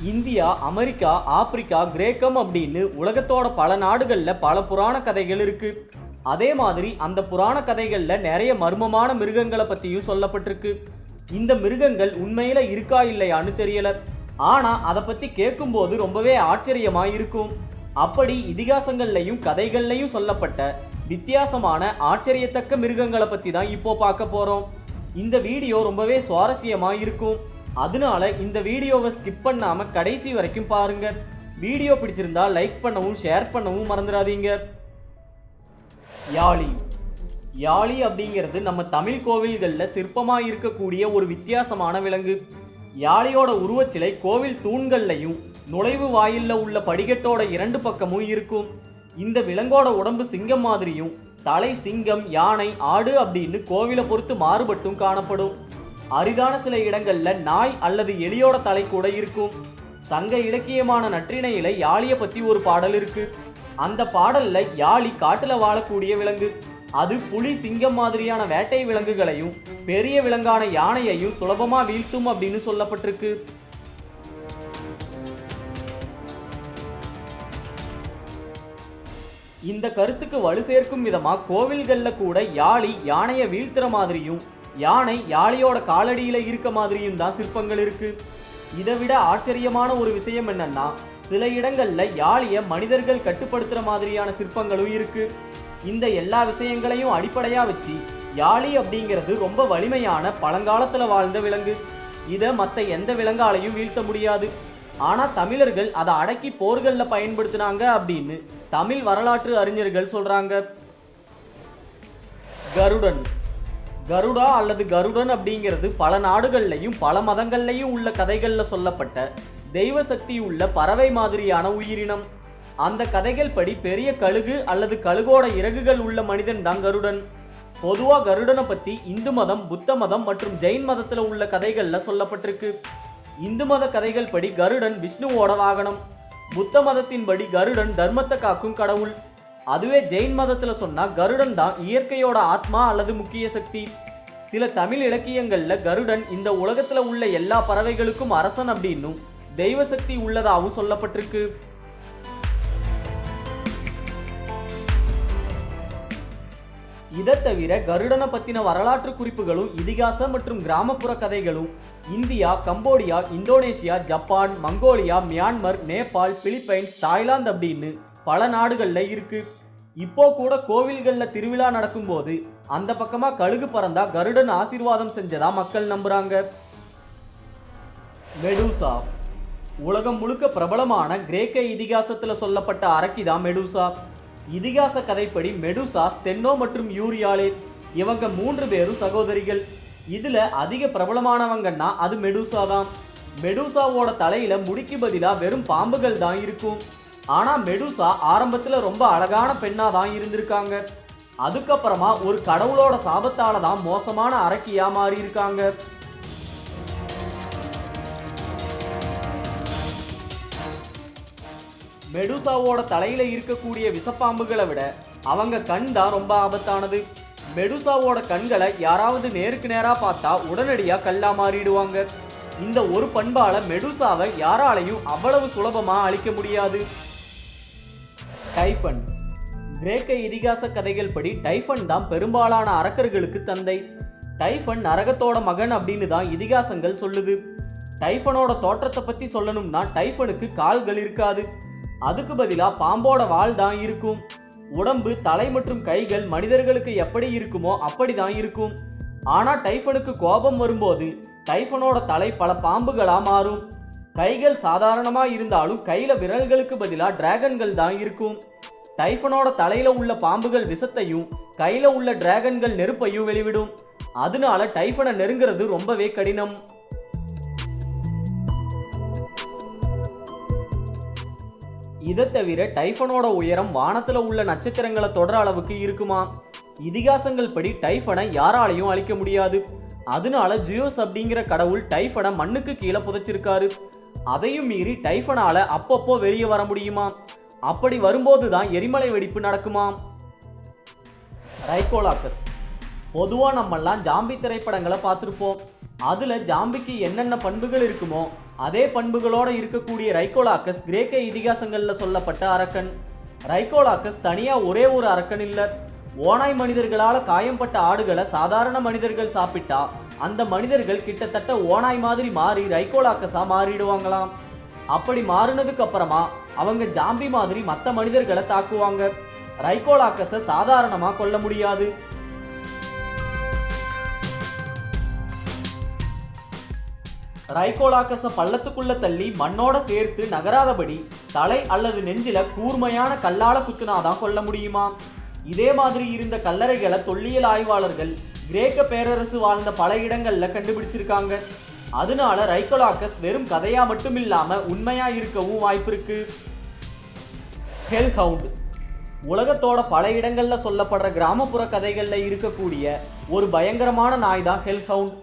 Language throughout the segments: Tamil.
இந்தியா, அமெரிக்கா, ஆப்பிரிக்கா, கிரேக்கம் அப்படின்னு உலகத்தோட பல நாடுகளில் பல புராண கதைகள் இருக்கு. அதே மாதிரி அந்த புராண கதைகளில் நிறைய மர்மமான மிருகங்களை பற்றியும் சொல்லப்பட்டிருக்கு. இந்த மிருகங்கள் உண்மையில இருக்கா இல்லையான்னு தெரியல. ஆனால் அதை பற்றி கேட்கும்போது ரொம்பவே ஆச்சரியமாக இருக்கும். அப்படி இதிகாசங்கள்லையும் கதைகள்லையும் சொல்லப்பட்ட வித்தியாசமான ஆச்சரியத்தக்க மிருகங்களை பற்றி தான் இப்போ பார்க்க போகிறோம். இந்த வீடியோ ரொம்பவே சுவாரஸ்யமாக இருக்கும். அதனால இந்த வீடியோவை ஸ்கிப் பண்ணாமல் கடைசி வரைக்கும் பாருங்க. வீடியோ பிடிச்சிருந்தா லைக் பண்ணவும் ஷேர் பண்ணவும் மறந்துடாதீங்க. யாழி. யாழி அப்படிங்கிறது நம்ம தமிழ் கோவில்களில் சிற்பமாக இருக்கக்கூடிய ஒரு வித்தியாசமான விலங்கு. யாழியோட உருவச்சிலை கோவில் தூண்கள்லையும் நுழைவு வாயிலில் உள்ள படிக்கட்டோட 2 பக்கமும் இருக்கும். இந்த விலங்கோட உடம்பு சிங்கம் மாதிரியும் தலை சிங்கம், யானை, ஆடு அப்படின்னு கோவிலை பொறுத்து மாறுபட்டும் காணப்படும். அரிதான சில இடங்கள்ல நாய் அல்லது எலியோட தலை கூட இருக்கும். சங்க இலக்கியமான நற்றிணையில யாழிய பத்தி ஒரு பாடல் இருக்கு. அந்த பாடல்ல யாழி காட்டுல வாழக்கூடிய விலங்கு. அது புலி, சிங்கம் மாதிரியான வேட்டை விலங்குகளையும் பெரிய விலங்கான யானையையும் சுலபமா வீழ்த்தும் அப்படின்னு சொல்லப்பட்டிருக்கு. இந்த கருத்துக்கு வலு சேர்க்கும் விதமா கோவில்கள்ல கூட யாழி யானையை வீழ்த்துற மாதிரியும் யானை யாழியோட காலடியில இருக்க மாதிரியும் தான் சிற்பங்கள் இருக்கு. இதை விட ஆச்சரியமான ஒரு விஷயம் என்னன்னா, சில இடங்கள்ல யாழிய மனிதர்கள் கட்டுப்படுத்துற மாதிரியான சிற்பங்களும் இருக்கு. இந்த எல்லா விஷயங்களையும் அடிப்படையா வச்சு யாழி அப்படிங்கிறது ரொம்ப வலிமையான பழங்காலத்துல வாழ்ந்த விலங்கு. இதை மற்ற எந்த விலங்காலையும் வீழ்த்த முடியாது. ஆனா தமிழர்கள் அதை அடக்கி போர்கள்ல பயன்படுத்தினாங்க அப்படின்னு தமிழ் வரலாற்று அறிஞர்கள் சொல்றாங்க. கருடன். கருடா அல்லது கருடன் அப்படிங்கிறது பல நாடுகள்லையும் பல மதங்கள்லையும் உள்ள கதைகளில் சொல்லப்பட்ட தெய்வ சக்தி உள்ள பறவை மாதிரியான உயிரினம். அந்த கதைகள் படி பெரிய கழுகு அல்லது கழுகோட இறகுகள் உள்ள மனிதன் தான் கருடன். பொதுவாக கருடனை பற்றி இந்து மதம், புத்த மதம் மற்றும் ஜெயின் மதத்தில் உள்ள கதைகளில் சொல்லப்பட்டிருக்கு. இந்து மத கதைகள் படி கருடன் விஷ்ணுவோட வாகனம். புத்த மதத்தின்படி கருடன் தர்மத்தை காக்கும் கடவுள். அதுவே ஜெயின் மதத்தில் சொன்னால் கருடன் தான் இயற்கையோட ஆத்மா அல்லது முக்கிய சக்தி. சில தமிழ் இலக்கியங்கள்ல கருடன் இந்த உலகத்துல உள்ள எல்லா பறவைகளுக்கும் அரசன் அப்படின்னும் தெய்வ சக்தி உள்ளதாகவும் சொல்லப்பட்டிருக்கு. இதை தவிர கருடனை பத்தின வரலாற்று குறிப்புகளும் இதிகாச மற்றும் கிராமப்புற கதைகளும் India, Cambodia, Indonesia, Japan, Mongolia, Myanmar, Nepal, Philippines, Thailand அப்படின்னு பல நாடுகள்ல இருக்கு. இப்போ கூட கோவில்கள்ல திருவிழா நடக்கும்போது அந்த பக்கமா கழுகு பறந்தா கருடன் ஆசீர்வாதம் செஞ்சதா மக்கள் நம்புறாங்க. மெடூசா. உலகம் முழுக்க பிரபலமான கிரேக்க இதிகாசத்துல சொல்லப்பட்ட அரக்கிதான் மெடூசா. இதிகாச கதைப்படி மெடூசா, ஸ்டென்னோ மற்றும் யூரியாலே இவங்க 3 பேரும் சகோதரிகள். இதுல அதிக பிரபலமானவங்கன்னா அது மெடூசா தான். மெடூசாவோட தலையில முடிக்கு பதிலா வெறும் பாம்புகள் தான் இருக்கும். ஆனா மெடூசா ஆரம்பத்துல ரொம்ப அழகான பெண்ணா தான் இருந்திருக்காங்க. அதுக்கப்புறமா ஒரு கடவுளோட சாபத்தால தான் மோசமான அரக்கியா மாறி இருக்காங்க. மெடூசாவோட தலையில இருக்கக்கூடிய விஷப்பாம்புகளை விட அவங்க கண் தான் ரொம்ப ஆபத்தானது. மெடூசாவோட கண்களை யாராவது நேருக்கு நேரா பார்த்தா உடனடியா கல்லா மாறிடுவாங்க. இந்த ஒரு பண்பால மெடூசாவை யாராலையும் அவ்வளவு சுலபமா அழிக்க முடியாது. டைஃபன். கிரேக்க இதிகாச கதைகள் படி டைஃபன் தான் பெரும்பாலான அரக்கர்களுக்கு தந்தை. டைஃபன் நரகத்தோட மகன் அப்படின்னு தான் இதிகாசங்கள் சொல்லுது. டைஃபனோட தோற்றத்தை பத்தி சொல்லணும்னா டைஃபனுக்கு கால்கள் இருக்காது. அதுக்கு பதிலா பாம்போட வால் தான் இருக்கும். உடம்பு, தலை மற்றும் கைகள் மனிதர்களுக்கு எப்படி இருக்குமோ அப்படிதான் இருக்கும். ஆனா டைஃபனுக்கு கோபம் வரும்போது டைஃபனோட தலை பல பாம்புகளா மாறும். கைகள் சாதாரணமா இருந்தாலும் கையில விரல்களுக்கு பதிலா டிராகன்கள் தான் இருக்கும். டைஃபனோட தலையில உள்ள பாம்புகள் விஷத்தையும் கையில உள்ள டிராகன்கள் நெருப்பையும் வெளிவிடும். அதனால டைஃபனை நெருங்கிறது ரொம்பவே கடினம். இதை தவிர டைஃபனோட உயரம் வானத்துல உள்ள நட்சத்திரங்களை தொடர அளவுக்கு இருக்குமா. இதிகாசங்கள் படி டைஃபனை யாராலையும் அழிக்க முடியாது. அதனால ஜியோஸ் அப்படிங்கிற கடவுள் டைஃபனை மண்ணுக்கு கீழே புதைச்சிருக்காரு. அதையும் மீறி டைஃபனால அப்பப்போ வெளியே வர முடியுமா. அப்படி வரும்போது தான் எரிமலை வெடிப்பு நடக்குமா. ரைகோலாக்கஸ். பொதுவா நம்மெல்லாம் ஜாம்பி திரைப்படங்களை பார்த்துருப்போம். அதுல ஜாம்பிக்கு என்னென்ன பண்புகள் இருக்குமோ அதே பண்புகளோட இருக்கக்கூடிய ரைகோலாக்கஸ் கிரேக்க இதிகாசங்கள்ல சொல்லப்பட்ட அரக்கன். ரைகோலாக்கஸ் தனியா ஒரே ஒரு அரக்கன் இல்ல. ஓநாய் மனிதர்களால காயம்பட்ட ஆடுகளை சாதாரண மனிதர்கள் சாப்பிட்டா அந்த மனிதர்கள் கிட்டத்தட்ட ஓநாய் மாதிரி மாறி ரைகோலாக்கஸா மாறிடுவாங்களாம். அப்படி மாறினதுக்கு அப்புறமா அவங்க ஜாம்பி மாதிரி மற்ற மனிதர்களை தாக்குவாங்க. ரைகோலாக்கஸை சாதாரணமா கொல்ல முடியாது. ரைகோலாக்கஸை பள்ளத்துக்குள்ள தள்ளி மண்ணோட சேர்த்து நகராதபடி தலை அல்லது நெஞ்சில கூர்மையான கல்லால குத்துனாதான் கொல்ல முடியுமா. இதே மாதிரி இருந்த கல்லறைகளை தொல்லியல் ஆய்வாளர்கள் கிரேக்க பேரரசு வாழ்ந்த பல இடங்கள்ல கண்டுபிடிச்சிருக்காங்க. அதனால ரைகோலாக்கஸ் வெறும் கதையா மட்டும் இல்லாம உண்மையா இருக்கவும் வாய்ப்பு இருக்கு. ஹெல்ஹவுண்ட் உலகத்தோட பல இடங்கள்ல சொல்லப்படுற கிராமப்புற கதைகள்ல இருக்கக்கூடிய ஒரு பயங்கரமான நாய் தான் ஹெல்ஹவுண்ட்.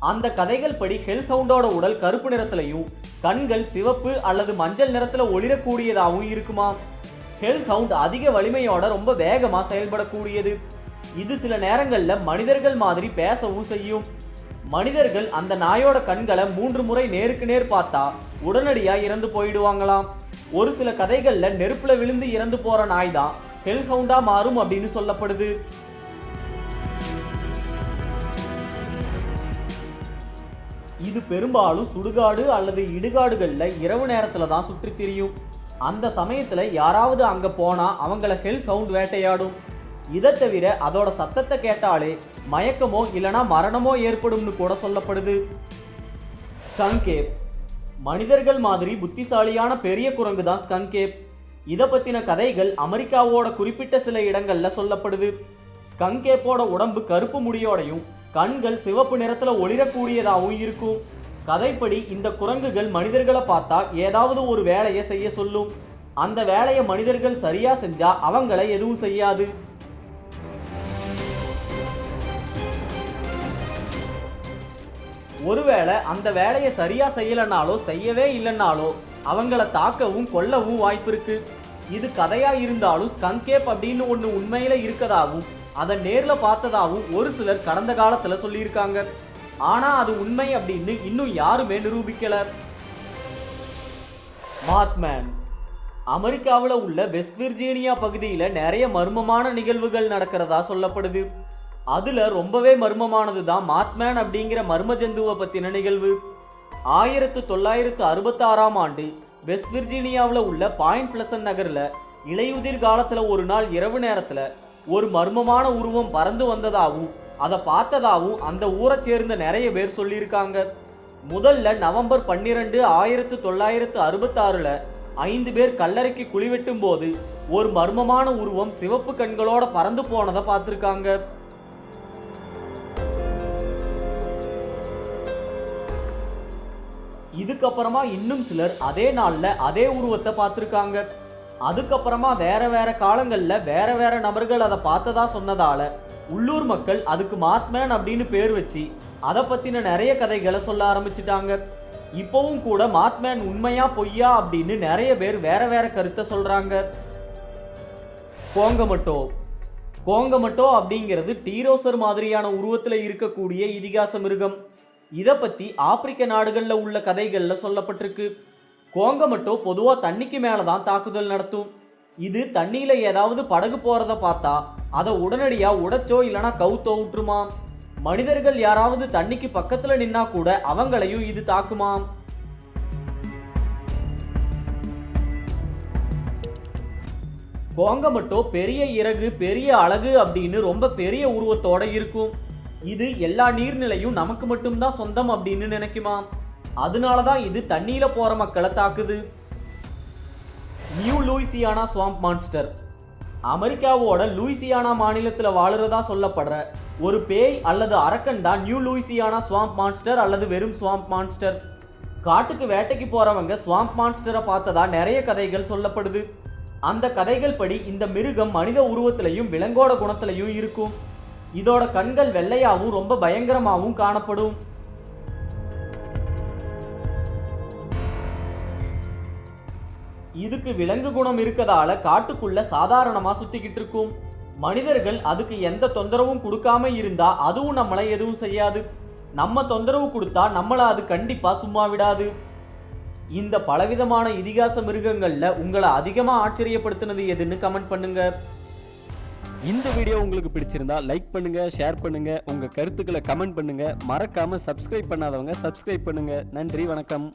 அந்த கதைகள் படி ஹெல்ஹவுண்டோட உடல் கருப்பு நிறத்திலையும் கண்கள் சிவப்பு அல்லது மஞ்சள் நிறத்துல ஒளிரக்கூடியதாகவும் இருக்குமா. ஹெல்ஹவுண்ட் அதிக வலிமையோட ரொம்ப வேகமா செயல்படக்கூடியது. இது சில நேரங்கள்ல மனிதர்கள் மாதிரி பேசவும் செய்யும். மனிதர்கள் அந்த நாயோட கண்களை 3 முறை நேருக்கு நேர் பார்த்தா உடனடியா இறந்து போயிடுவாங்களாம். ஒரு சில கதைகள்ல நெருப்புல விழுந்து இறந்து போற நாய் தான் ஹெல்ஹவுண்டா மாறும் அப்படின்னு சொல்லப்படுது. இது பெரும்பாலும் சுடுகாடு அல்லது இடுகாடுகள்ல இரவு நேரத்துல தான் சுற்றி திரியும். அந்த சமயத்துல யாராவது அங்க போனா அவங்கள ஹெல்ஹவுண்ட் வேட்டையாடும். இதை தவிர அதோட சத்தத்தை கேட்டாலே மயக்கமோ இல்லனா மரணமோ ஏற்படும்னு கூட சொல்லப்படுது. ஸ்கங்கேப் மனிதர்கள் மாதிரி புத்திசாலியான பெரிய குரங்கு தான் ஸ்கங்கேப். இதை பத்தின கதைகள் அமெரிக்காவோட குறிப்பிட்ட சில இடங்கள்ல சொல்லப்படுது. ஸ்கங்கேப்போட உடம்பு கருப்பு முடியோடையும் கண்கள் சிவப்பு நிறத்துல ஒளிரக்கூடியதாகவும் இருக்கும். கதைப்படி இந்த குரங்குகள் மனிதர்களை பார்த்தா ஏதாவது ஒரு வேலையை செய்ய சொல்லும். அந்த வேலையை மனிதர்கள் சரியா செஞ்சா அவங்களை எதுவும் செய்யாது. ஒருவேளை அந்த வேலையை சரியா செய்யலனாலோ செய்யவே இல்லைன்னாலோ அவங்கள தாக்கவும் கொல்லவும் வாய்ப்பு இருக்கு. இது கதையா இருந்தாலும் ஸ்கங்கேப் அப்படின்னு ஒன்று உண்மையில இருக்கதாவும் அதை நேர்ல பார்த்ததாவும் ஒரு சிலர் கடந்த காலத்துல சொல்லியிருக்காங்க. ஆனா அது உண்மை அப்படின்னு இன்னும் யாருமே நிரூபிக்கல. மாத்மேன் அமெரிக்காவில் உள்ள வெஸ்ட் விர்ஜீனியா பகுதியில் நிறைய மர்மமான நிகழ்வுகள் நடக்கிறதா சொல்லப்படுது. அதுல ரொம்பவே மர்மமானது தான் மாத்மேன் அப்படிங்கிற மர்ம ஜந்துவை பத்தின நிகழ்வு. 1966ஆம் ஆண்டு வெஸ்ட் விர்ஜீனியாவில் உள்ள பாயிண்ட் பிளசன்ட் நகர்ல இலையுதிர் காலத்துல ஒரு நாள் இரவு நேரத்துல ஒரு மர்மமான உருவம் பறந்து வந்ததாகவும் அதை பார்த்ததாகவும் அந்த ஊரை சேர்ந்த நிறைய பேர் சொல்லியிருக்காங்க. முதல்ல நவம்பர் 12, 1966ல் 5 பேர் கல்லறைக்கு குழி வெட்டும் போது ஒரு மர்மமான உருவம் சிவப்பு கண்களோட பறந்து போனதை பார்த்திருக்காங்க. இதுக்கப்புறமா இன்னும் சிலர் அதே நாள்ல அதே உருவத்தை பார்த்திருக்காங்க. அதுக்கப்புறமா வேற வேற காலங்கள்ல வேற வேற நபர்கள் அதை பார்த்ததா சொன்னதால உள்ளூர் மக்கள் அதுக்கு மாத்மேன் அப்படின்னு பேர் வச்சு அதை பத்தின நிறைய கதைகளை சொல்ல ஆரம்பிச்சிட்டாங்க. இப்பவும் கூட மாத்மேன் உண்மையா பொய்யா அப்படின்னு நிறைய பேர் வேற வேற கருத்தை சொல்றாங்க. கோங்கமட்டோ கோங்கமட்டோ அப்படிங்கிறது டீரோசர் மாதிரியான உருவத்துல இருக்கக்கூடிய இதிகாச மிருகம். இதை பத்தி ஆப்பிரிக்க நாடுகள்ல உள்ள கதைகள்ல சொல்லப்பட்டிருக்கு. கோங்கமட்டோ பொதுவா தண்ணிக்கு மேலதான் தாக்குதல் நடத்தும். இது தண்ணியில ஏதாவது படகு போறத பார்த்தா அதை உடனடியா உடைச்சோ இல்லனா கவுத்தோ விட்டுருமாம். மனிதர்கள் யாராவது தண்ணிக்கு பக்கத்துல நின்னா கூட அவங்களையும் இது தாக்குமாம். கோங்கமட்டோ பெரிய இறகு பெரிய அழகு அப்படின்னு ரொம்ப பெரிய உருவத்தோட இருக்கும். இது எல்லா நீர்நிலையும் நமக்கு மட்டும்தான் சொந்தம் அப்படின்னு நினைக்குமாம். அதனாலதான் இது தண்ணியில போற மக்களை தாக்குது. நியூ லூயிசியானா ஸ்வாம்ப் மான்ஸ்டர் அமெரிக்காவோட லூயிசியானா மாநிலத்தில் வாழுறதா சொல்லப்படுற ஒரு பேய் அல்லது அரக்கன் தான் நியூ லூயிசியானா ஸ்வாம்ப் மான்ஸ்டர் அல்லது வெறும் ஸ்வாம்ப் மான்ஸ்டர். காட்டுக்கு வேட்டைக்கு போறவங்க ஸ்வாம்ப் மான்ஸ்டரை பார்த்ததா நிறைய கதைகள் சொல்லப்படுது. அந்த கதைகள் படி இந்த மிருகம் மனித உருவத்திலையும் விலங்கோட குணத்திலையும் இருக்கும். இதோட கண்கள் வெள்ளையாவும் ரொம்ப பயங்கரமாகவும் காணப்படும். இதுக்கு விலங்கு குணம் இருக்கதால காட்டுக்குள்ள சாதாரணமா சுத்திக்கிட்டு இருக்கும். மனிதர்கள் அதுக்கு எந்த தொந்தரவும் கொடுக்காம இருந்தா அதுவும் நம்மளை எதுவும் செய்யாது. நம்ம தொந்தரவு கொடுத்தா நம்மளை அது கண்டிப்பா சும்மா விடாது. இந்த பலவிதமான இதிகாச மிருகங்கள்ல உங்களை அதிகமா ஆச்சரியப்படுத்தினது எதுன்னு கமெண்ட் பண்ணுங்க. இந்த வீடியோ உங்களுக்கு பிடிச்சிருந்தா லைக் பண்ணுங்க, ஷேர் பண்ணுங்க, உங்க கருத்துக்களை கமெண்ட் பண்ணுங்க. மறக்காம சப்ஸ்கிரைப் பண்ணாதவங்க சப்ஸ்கிரைப் பண்ணுங்க. நன்றி, வணக்கம்.